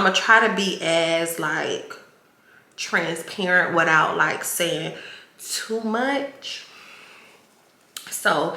I'm gonna try to be as like transparent without like saying too much. So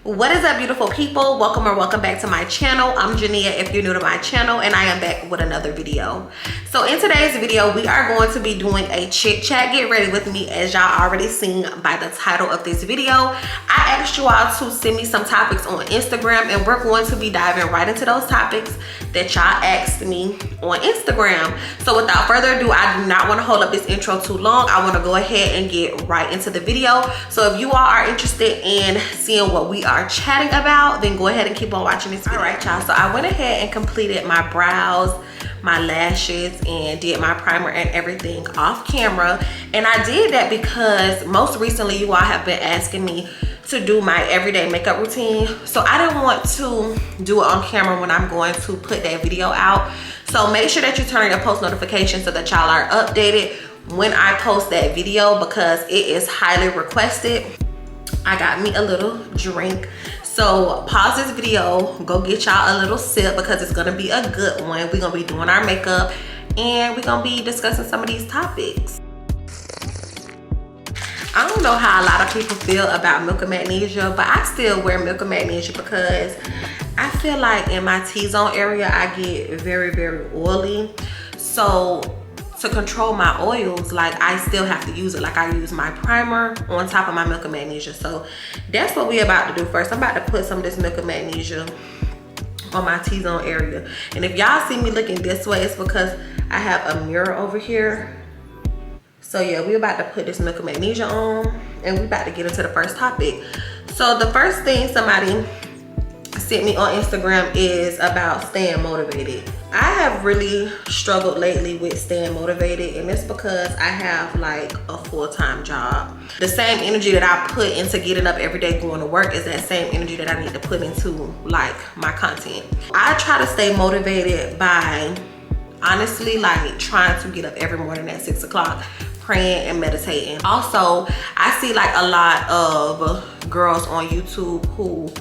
what is up, beautiful people? Welcome or welcome back to my channel. I'm Jania if you're new to my channel, and I am back with another video. So in today's video, we are going to be doing a chit chat. Get ready with me, as y'all already seen by the title of this video. I asked you all to send me some topics on Instagram, and we're going to be diving right into those topics that y'all asked me on Instagram. So without further ado, I do not want to hold up this intro too long. I want to go ahead and get right into the video. So if you all are interested in seeing what we are chatting about, then go ahead and keep on watching this video. All right, y'all, so I went ahead and completed my brows, my lashes, and did my primer and everything off camera. And I did that because most recently you all have been asking me to do my everyday makeup routine, so I didn't want to do it on camera when I'm going to put that video out. So make sure that you turn on your post notifications so that y'all are updated when I post that video, because it is highly requested. I got me a little drink, so pause this video, go get y'all a little sip, because it's gonna be a good one. We're gonna be doing our makeup and we're gonna be discussing some of these topics. I don't know how a lot of people feel about milk and magnesia, but I still wear milk and magnesia because I feel like in my T-zone area I get very, very oily. So to control my oils, like I still have to use it. Like I use my primer on top of my milk and magnesia. So that's what we're about to do first. I'm about to put some of this milk and magnesia on my T-zone area. And if y'all see me looking this way, it's because I have a mirror over here. So yeah, we're about to put this milk and magnesia on, and we're about to get into the first topic. So the first thing somebody sent me on Instagram is about staying motivated. I have really struggled lately with staying motivated, and it's because I have like a full-time job. The same energy that I put into getting up every day going to work is that same energy that I need to put into like my content. I try to stay motivated by honestly like trying to get up every morning at 6 o'clock, praying and meditating. Also, I see like a lot of girls on YouTube who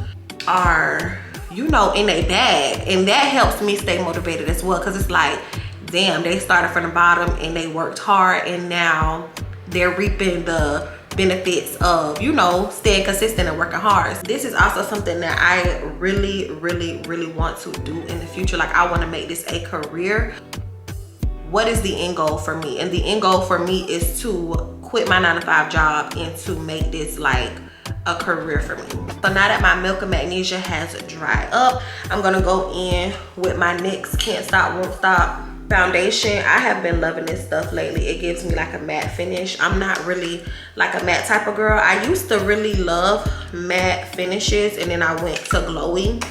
are, you know, in a bag, and that helps me stay motivated as well, because it's like, damn, they started from the bottom and they worked hard, and now they're reaping the benefits of, you know, staying consistent and working hard. This is also something that I really want to do in the future. Like I want to make this a career. What is the end goal for me? And the end goal for me is to quit my 9-to-5 job and to make this like a career for me. So now that my milk and magnesia has dried up, I'm gonna go in with my NYX Can't Stop Won't Stop foundation. I have been loving this stuff lately. It gives me like a matte finish. I'm not really like a matte type of girl. I used to really love matte finishes, and then I went to glowy.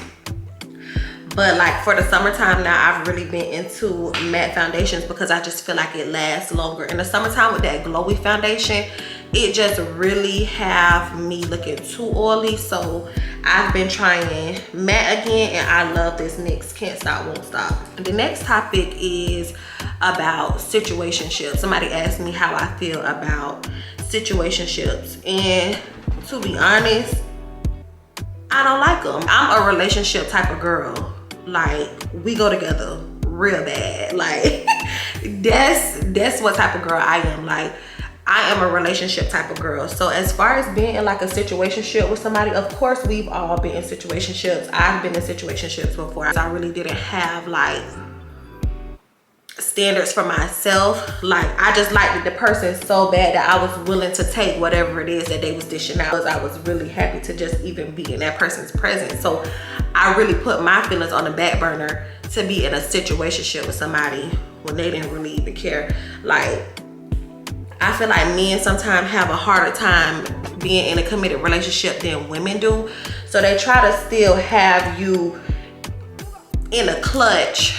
But like for the summertime now, I've really been into matte foundations because I just feel like it lasts longer. In the summertime with that glowy foundation, it just really have me looking too oily. So I've been trying matte again, and I love this NYX Can't Stop Won't Stop. The next topic is about situationships. Somebody asked me how I feel about situationships, and to be honest, I don't like them. I'm a relationship type of girl. Like we go together real bad. Like that's what type of girl I am. Like I am a relationship type of girl. So as far as being in like a situationship with somebody, of course we've all been in situationships. I've been in situationships before. I really didn't have like standards for myself. Like I just liked the person so bad that I was willing to take whatever it is that they was dishing out. I was really happy to just even be in that person's presence. So I really put my feelings on the back burner to be in a situationship with somebody when they didn't really even care. Like I feel like men sometimes have a harder time being in a committed relationship than women do. So they try to still have you in a clutch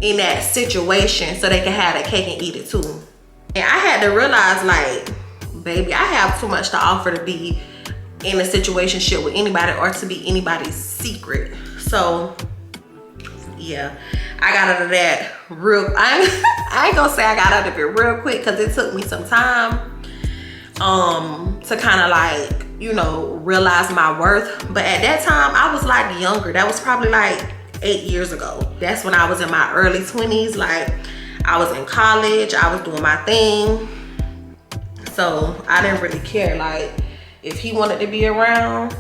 in that situation so they can have that cake and eat it too. And I had to realize, like, baby, I have too much to offer to be in a situationship with anybody or to be anybody's secret. So yeah, I got out of that real, I ain't gonna say I got out of it real quick because it took me some time. to kind of like, you know, realize my worth. But at that time I was like younger. That was probably like 8 years ago. That's when I was in my early 20s. Like I was in college, I was doing my thing, so I didn't really care. Like if he wanted to be around,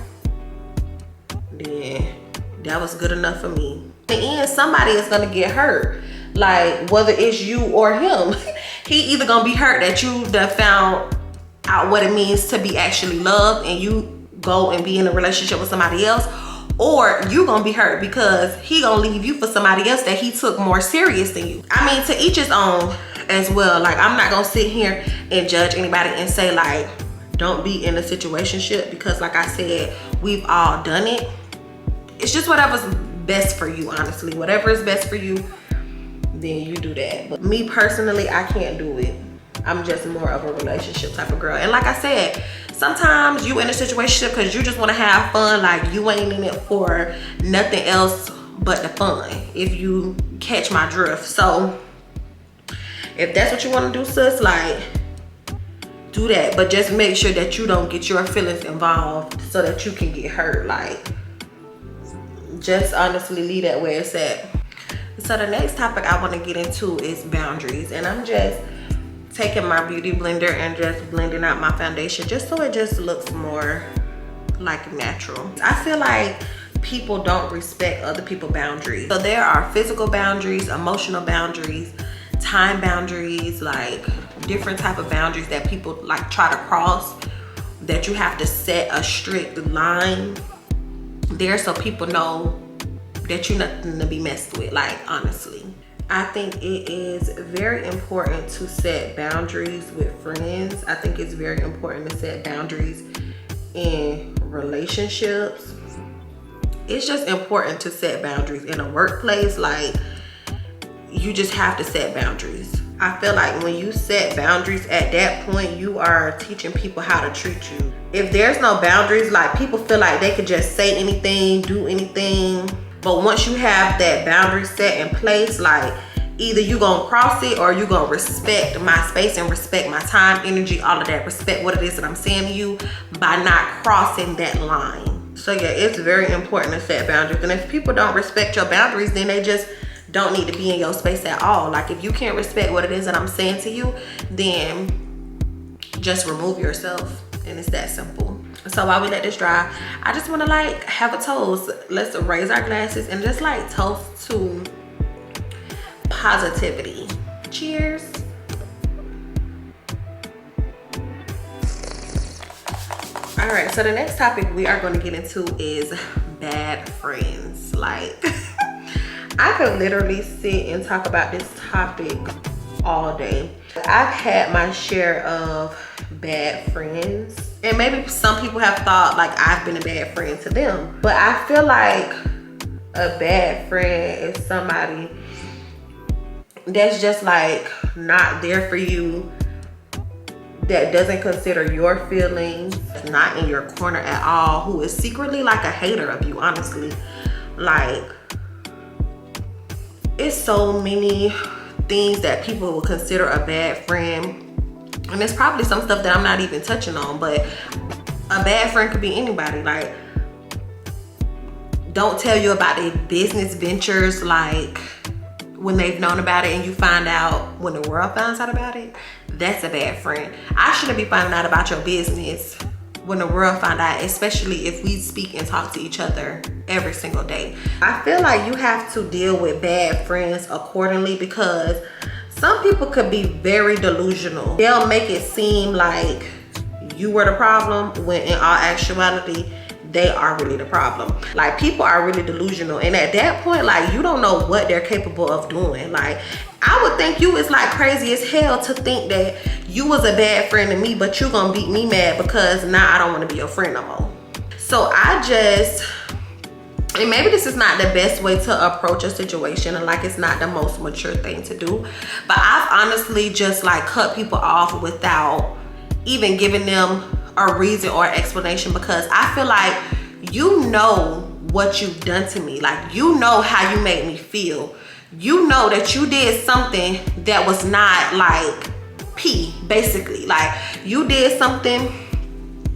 then that was good enough for me. In the end, somebody is gonna get hurt, like whether it's you or him. He either gonna be hurt that you done found out what it means to be actually loved and you go and be in a relationship with somebody else, or you gonna be hurt because he gonna leave you for somebody else that he took more serious than you. I mean, to each his own as well. Like I'm not gonna sit here and judge anybody and say like don't be in a situationship, because like I said, we've all done it. It's just whatever's best for you, honestly. Whatever is best for you, then you do that. But me personally, I can't do it. I'm just more of a relationship type of girl. And like I said, sometimes you in a situation because you just want to have fun. Like you ain't in it for nothing else but the fun, if you catch my drift. So if that's what you want to do, sis, like do that. But just make sure that you don't get your feelings involved so that you can get hurt. Like just honestly leave that where it's at. So the next topic I want to get into is boundaries. And I'm just taking my beauty blender and just blending out my foundation just so it just looks more like natural. I feel like people don't respect other people's boundaries. So there are physical boundaries, emotional boundaries, time boundaries, like different type of boundaries that people like try to cross, that you have to set a strict line there so people know that you're nothing to be messed with. Like honestly, I think it is very important to set boundaries with friends. I think it's very important to set boundaries in relationships. It's just important to set boundaries in a workplace. Like you just have to set boundaries. I feel like when you set boundaries at that point, you are teaching people how to treat you. If there's no boundaries, like people feel like they could just say anything, do anything. But once you have that boundary set in place, like either you gonna cross it or you gonna respect my space and respect my time, energy, all of that. Respect what it is that I'm saying to you by not crossing that line. So yeah, it's very important to set boundaries. And if people don't respect your boundaries, then they just don't need to be in your space at all. Like if you can't respect what it is that I'm saying to you, then just remove yourself. And it's that simple. So while we let this dry, I just want to like have a toast. Let's raise our glasses and just like toast to positivity. Cheers. All right, so the next topic we are going to get into is bad friends. Like I could literally sit and talk about this topic all day. I've had my share of bad friends, and maybe some people have thought like I've been a bad friend to them, but I feel like a bad friend is somebody that's just like not there for you, that doesn't consider your feelings, not in your corner at all, who is secretly like a hater of you, honestly. Like it's so many things that people will consider a bad friend, and it's probably some stuff that I'm not even touching on, but a bad friend could be anybody. Like don't tell you about their business ventures, like when they've known about it and you find out when the world finds out about it. That's a bad friend. I shouldn't be finding out about your business when the world find out, especially if we speak and talk to each other every single day. I feel like you have to deal with bad friends accordingly, because some people could be very delusional. They'll make it seem like you were the problem when in all actuality they are really the problem. Like people are really delusional, and at that point, like you don't know what they're capable of doing. Like I would think you is like crazy as hell to think that you was a bad friend to me, but you gonna beat me mad because now I don't want to be your friend no more. So and maybe this is not the best way to approach a situation, and like it's not the most mature thing to do, but I've honestly just like cut people off without even giving them a reason or explanation, because I feel like you know what you've done to me. Like you know how you made me feel. You know that you did something that was not like basically. Like, you did something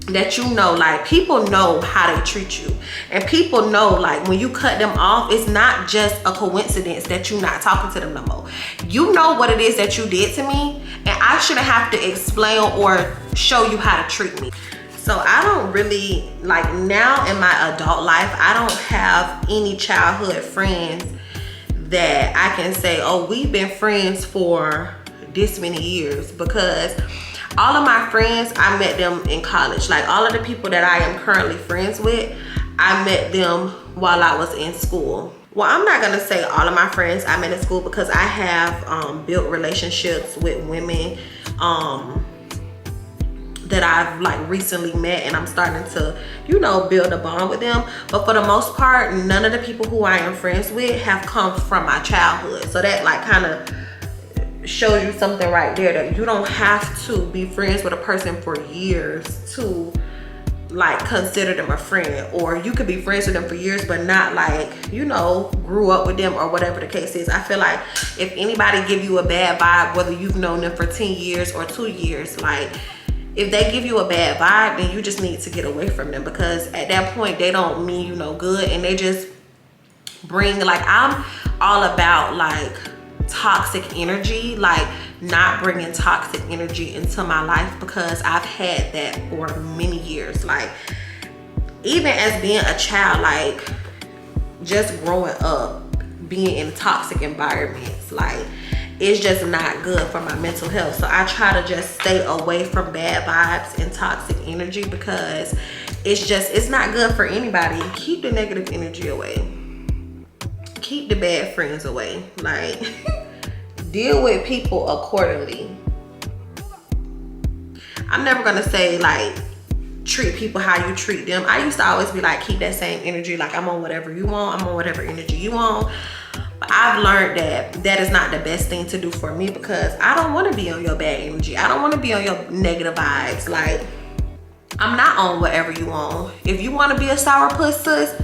that you know, like, people know how they treat you, and people know, like, when you cut them off, it's not just a coincidence that you're not talking to them no more. You know what it is that you did to me, and I shouldn't have to explain or show you how to treat me. So I don't really, like, now in my adult life, I don't have any childhood friends that I can say, oh, we've been friends for this many years, because all of my friends, I met them in college. Like, all of the people that I am currently friends with, I met them while I was in school. Well, I'm not gonna say all of my friends I met in school, because I have built relationships with women that I've like recently met, and I'm starting to, you know, build a bond with them. But for the most part, none of the people who I am friends with have come from my childhood. So that like kind of shows you something right there, that you don't have to be friends with a person for years to like consider them a friend. Or you could be friends with them for years but not like, you know, grew up with them or whatever the case is. I feel like if anybody give you a bad vibe, whether you've known them for 10 years or 2 years, like, if they give you a bad vibe, then you just need to get away from them, because at that point they don't mean you no good, and they just bring, like, I'm all about like toxic energy, like not bringing toxic energy into my life, because I've had that for many years. Like, even as being a child, like just growing up being in toxic environments, like, it's just not good for my mental health. So I try to just stay away from bad vibes and toxic energy, because it's not good for anybody. Keep the negative energy away. Keep the bad friends away. Like, deal with people accordingly. I'm never gonna say like treat people how you treat them. I used to always be like, keep that same energy. Like, I'm on whatever you want. I'm on whatever energy you want. But I've learned that that is not the best thing to do for me, because I don't want to be on your bad energy. I don't want to be on your negative vibes. Like, I'm not on whatever you want. If you want to be a sourpuss sis,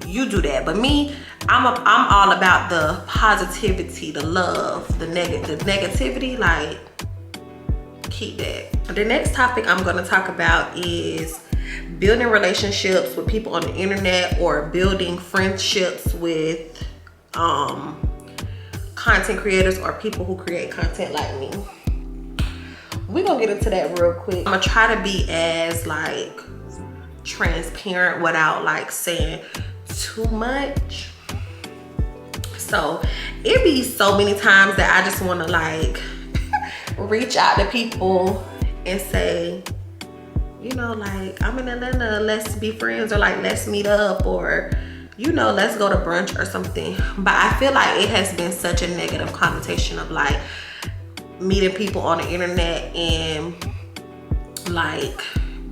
you do that. But me, I'm all about the positivity, the love, the negativity. Like, keep that. The next topic I'm going to talk about is building relationships with people on the internet, or building friendships with content creators or people who create content like me. We're gonna get into that real quick. I'm gonna try to be as like transparent without like saying too much. So it be so many times that I just want to like reach out to people and say, you know, like, I'm in Atlanta, let's be friends, or like, let's meet up, or, you know, let's go to brunch or something. But I feel like it has been such a negative connotation of like meeting people on the internet and like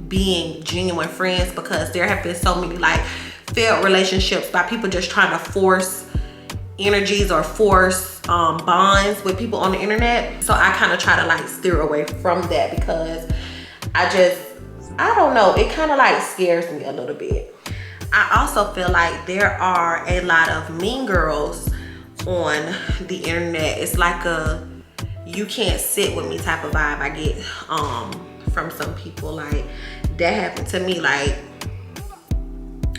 being genuine friends, because there have been so many like failed relationships by people just trying to force energies or force bonds with people on the internet. So I kind of try to like steer away from that, because I don't know, it kind of like scares me a little bit. I also feel like there are a lot of mean girls on the internet. It's like a you can't sit with me type of vibe I get from some people. Like, that happened to me like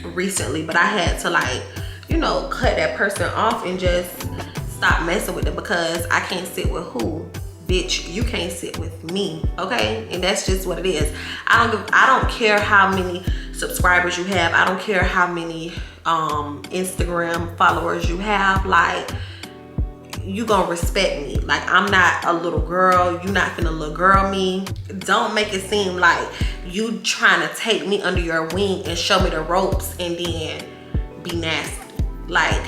recently, but I had to like, you know, cut that person off and just stop messing with them, because I can't sit with who? Bitch, you can't sit with me, okay? And that's just what it is. I don't care how many subscribers you have. I don't care how many Instagram followers you have. Like, you gonna respect me. Like, I'm not a little girl. You not finna little girl me. Don't make it seem like you trying to take me under your wing and show me the ropes and then be nasty. Like,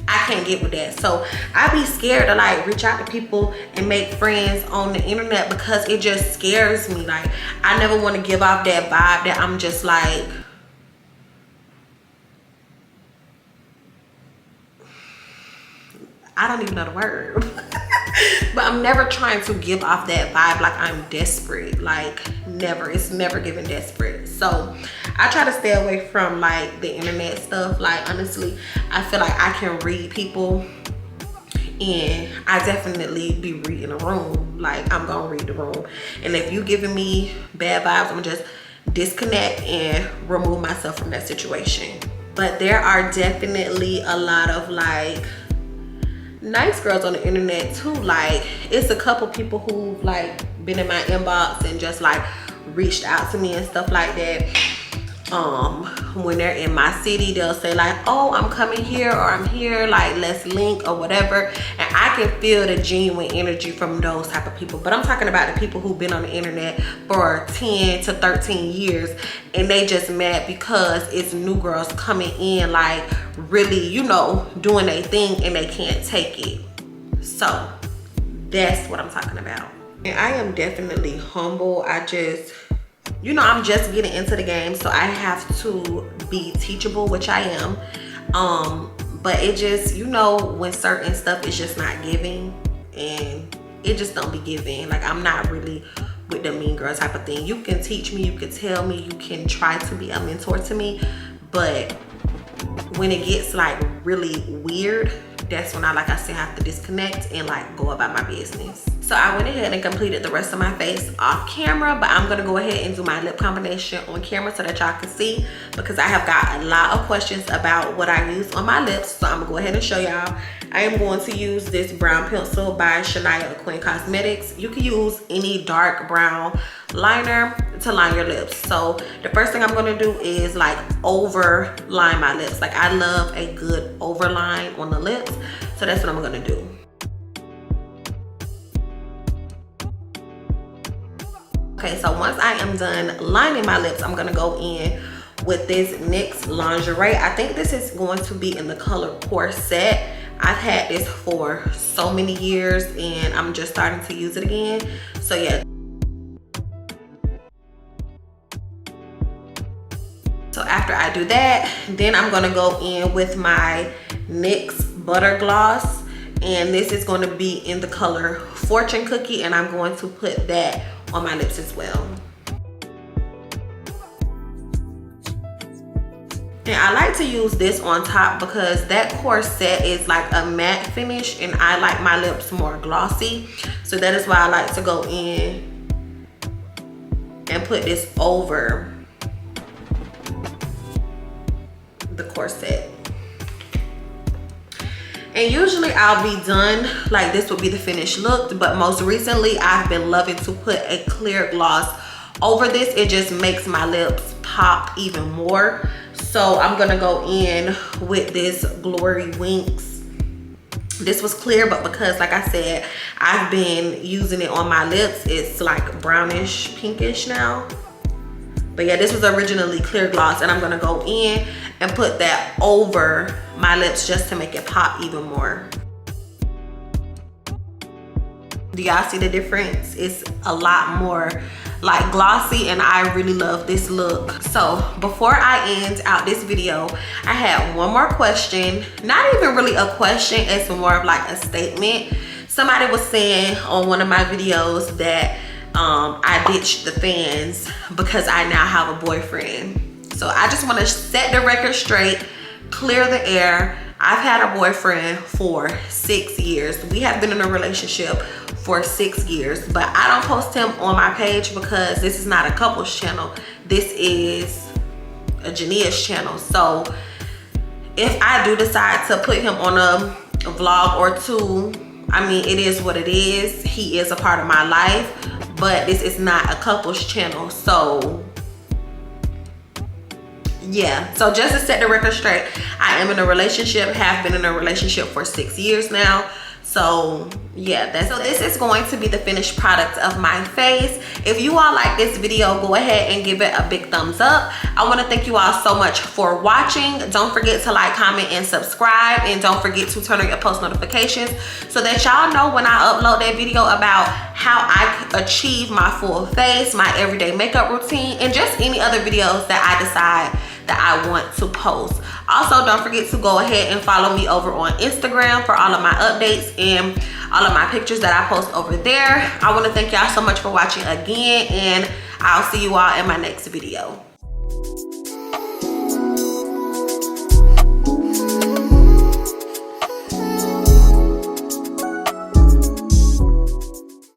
I can't get with that. So I be scared to like reach out to people and make friends on the internet, because it just scares me. Like, I never want to give off that vibe that I'm just like, I don't even know the word. But I'm never trying to give off that vibe like I'm desperate. Like, never. It's never giving desperate. So I try to stay away from like the internet stuff. Like, honestly, I feel like I can read people and I definitely be reading the room. Like, I'm gonna read the room, and if you giving me bad vibes, I'm gonna just disconnect and remove myself from that situation. But there are definitely a lot of like nice girls on the internet too. Like, it's a couple people who've like been in my inbox and just like reached out to me and stuff like that. When they're in my city, they'll say like, oh, I'm coming here, or I'm here, like, let's link or whatever. And I can feel the genuine energy from those type of people. But I'm talking about the people who've been on the internet for 10 to 13 years, and they just mad because it's new girls coming in, like, really, you know, doing their thing, and they can't take it. So that's what I'm talking about. And I am definitely humble. I just, you know, I'm just getting into the game, so I have to be teachable, which I am. But it just, you know, when certain stuff is just not giving, and it just don't be giving. Like, I'm not really with the mean girl type of thing. You can teach me, you can tell me, you can try to be a mentor to me, but when it gets like really weird, that's when like I said, have to disconnect and like go about my business. So I went ahead and completed the rest of my face off camera, but I'm gonna go ahead and do my lip combination on camera so that y'all can see, because I have got a lot of questions about what I use on my lips. So I'm gonna go ahead and show y'all. I am going to use this brown pencil by GeneiaLacole Cosmetics. You can use any dark brown liner to line your lips. So the first thing I'm gonna do is like overline my lips. Like, I love a good overline on the lips, so that's what I'm gonna do. Okay, so once I am done lining my lips, I'm gonna go in with this NYX lingerie. I think this is going to be in the color Corset. I've had this for so many years, and I'm just starting to use it again. So yeah. So after I do that, then I'm gonna go in with my NYX Butter Gloss, and this is going to be in the color Fortune Cookie, and I'm going to put that on my lips as well. And I like to use this on top because that Corset is like a matte finish, and I like my lips more glossy. So that is why I like to go in and put this over the Corset. And usually I'll be done, like this would be the finished look, but most recently I've been loving to put a clear gloss over this. It just makes my lips pop even more. So I'm gonna go in with this Glory Winks. This was clear, but because like I said, I've been using it on my lips, it's like brownish pinkish now. But yeah, this was originally clear gloss, and I'm gonna go in and put that over my lips just to make it pop even more. Do y'all see the difference? It's a lot more like glossy, and I really love this look. So before I end out this video, I had one more question. Not even really a question, it's more of like a statement. Somebody was saying on one of my videos that I ditched the fans because I now have a boyfriend. So I just want to set the record straight, clear the air. I've had a boyfriend for 6 years. We have been in a relationship for 6 years, but I don't post him on my page because this is not a couples channel. This is a Genea's channel. So if I do decide to put him on a vlog or two, I mean, it is what it is. He is a part of my life, but this is not a couples channel. So yeah, so just to set the record straight, I am in a relationship, have been in a relationship for 6 years now. So yeah, this is going to be the finished product of my face. If you all like this video, go ahead and give it a big thumbs up. I want to thank you all so much for watching. Don't forget to like, comment, and subscribe, and don't forget to turn on your post notifications so that y'all know when I upload that video about how I achieve my full face, my everyday makeup routine, and just any other videos that I decide that I want to post. Also, don't forget to go ahead and follow me over on Instagram for all of my updates and all of my pictures that I post over there. I want to thank y'all so much for watching again, and I'll see you all in my next video.